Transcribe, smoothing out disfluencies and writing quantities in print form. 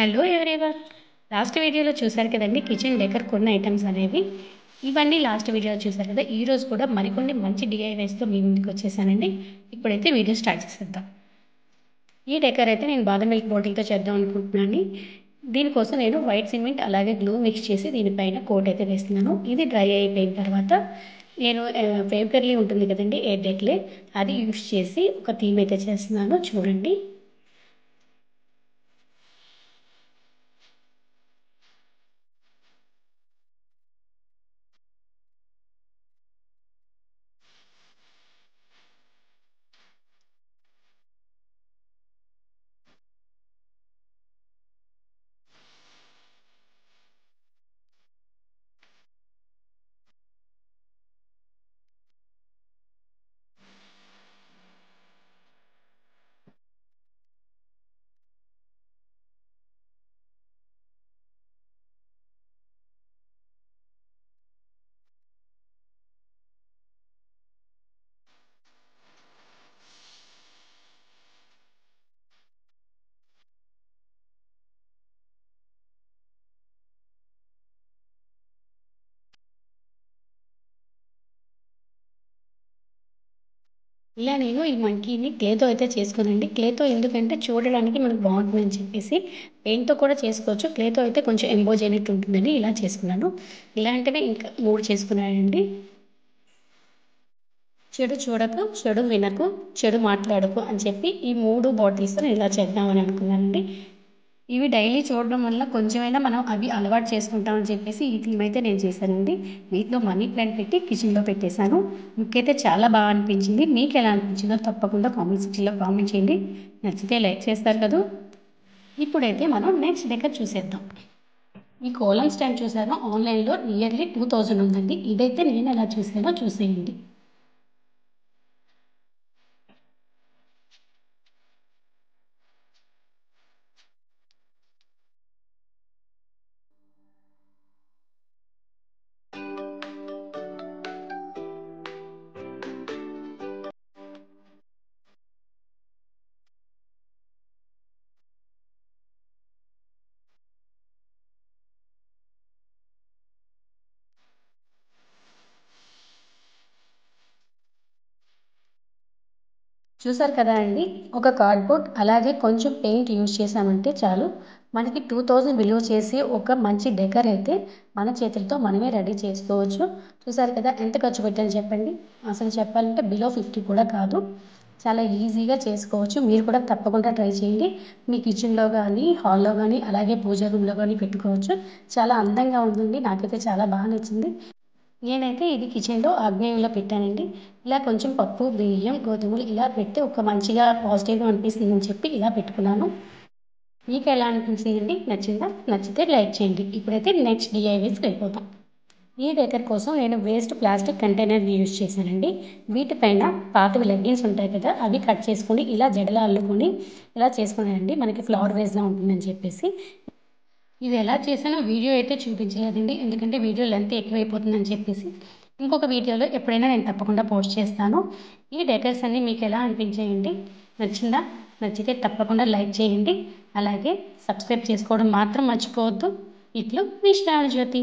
Hello everyone. Last వీడియోలో చూశారు కదండి కిచెన్ డెకర్ కొన్ని ఐటమ్స్ అనేవి. ఇవన్నీ లాస్ట్ వీడియోలో చూశారు కదా. ఈరోజు కూడా మరికొన్ని మంచి డిఐవైస్తో మీ ముందుకు వచ్చేసానండి. ఇప్పుడైతే వీడియో స్టార్ట్ చేసేద్దాం. ఈ డెకర్ అయితే నేను బాదం మిల్క్ బాటిల్తో చేద్దాం అనుకుంటున్నాను. దీనికోసం నేను వైట్ సిమెంట్ అలాగే గ్లూ మిక్స్ చేసి దీనిపైన కోట్ అయితే వేస్తున్నాను. ఇది డ్రై అయిపోయిన తర్వాత నేను ఫేబ్రల్లీ ఉంటుంది కదండి ఎయిర్ డెక్లే, అది యూస్ చేసి ఒక థీమ్ అయితే చేస్తున్నాను చూడండి. ఇలా నేను ఈ మంకీని క్లేతో అయితే చేసుకున్నానండి. క్లేతో ఎందుకంటే చూడడానికి మనకు బాగుంటుందని చెప్పేసి, పెయింట్తో కూడా చేసుకోవచ్చు. క్లేతో అయితే కొంచెం ఎంబోజ్ అయినట్టు ఉంటుందని ఇలా చేసుకున్నాను. ఇలాంటివే ఇంకా 3 చేసుకున్నానండి. చెడు చూడకు, చెడు వినకు, చెడు మాట్లాడకు అని చెప్పి ఈ 3 బాటిల్స్తో నేను ఇలా చేద్దామని అనుకున్నానండి. ఇవి డైలీ చూడడం వల్ల కొంచెమైనా మనం అవి అలవాటు చేసుకుంటామని చెప్పేసి ఈ థీమ్ అయితే నేను చేశానండి. వీటిలో మనీ ప్లాంట్ పెట్టి కిచెన్లో పెట్టేశాను. లుక్ అయితే చాలా బాగా అనిపించింది. మీకు ఎలా అనిపించిందో తప్పకుండా కామెంట్ సెక్షన్లో కామెంట్ చేయండి. నచ్చితే లైక్ చేస్తారు కదా. ఇప్పుడైతే మనం నెక్స్ట్ డెకర్ చూసేద్దాం. ఈ కోలం స్టాండ్ చూసాను ఆన్లైన్లో నియర్లీ 2000 ఉందండి. ఇదైతే నేను ఎలా చూసానో చూసేయండి. చూసారు కదా అండి, ఒక కార్డ్బోర్డ్ అలాగే కొంచెం పెయింట్ యూజ్ చేసామంటే చాలు, మనకి 2000 విలువ చేసి ఒక మంచి డెకర్ అయితే మన చేతులతో మనమే రెడీ చేసుకోవచ్చు. చూసారు కదా ఎంత ఖర్చు పెట్టాను చెప్పండి. అసలు చెప్పాలంటే బిలో 50 కూడా కాదు. చాలా ఈజీగా చేసుకోవచ్చు. మీరు కూడా తప్పకుండా ట్రై చేయండి. మీ కిచెన్లో కానీ హాల్లో కానీ అలాగే పూజా రూమ్లో కానీ పెట్టుకోవచ్చు. చాలా అందంగా ఉంటుంది. నాకైతే చాలా బాగా నచ్చింది. నేనైతే ఇది కిచెన్లో ఆగ్నేయంలో పెట్టానండి. ఇలా కొంచెం పప్పు, బియ్యం, గోధుమలు ఇలా పెడితే ఒక మంచిగా పాజిటివ్గా అనిపిస్తుందని చెప్పి ఇలా పెట్టుకున్నాను. మీకు ఎలా అనిపించిందండి? నచ్చిందా? నచ్చితే లైక్ చేయండి. ఇప్పుడైతే నెక్స్ట్ డిఐవైస్కి వెళ్ళిపోతాం. ఈ డెకర్ కోసం నేను వేస్ట్ ప్లాస్టిక్ కంటైనర్ని యూజ్ చేశానండి. వీటిపైన పాతవి లెగ్గిన్స్ ఉంటాయి కదా, అవి కట్ చేసుకొని ఇలా జడలా అల్లుకొని ఇలా చేసుకున్నానండి. మనకి ఫ్లవర్ వేస్లా ఉంటుందని చెప్పేసి. ఇది ఎలా చేసానో వీడియో అయితే చూపించలేదండి, ఎందుకంటే వీడియో లెంత్ ఎక్కువైపోతుందని చెప్పేసి. ఇంకొక వీడియోలో ఎప్పుడైనా నేను తప్పకుండా పోస్ట్ చేస్తాను. ఈ డెకర్స్ అన్నీ మీకు ఎలా అనిపించాయండి? నచ్చిందా? నచ్చితే తప్పకుండా లైక్ చేయండి. అలాగే సబ్స్క్రైబ్ చేసుకోవడం మాత్రం మర్చిపోవద్దు. ఇట్లు మీ శ్రావణ జ్యోతి.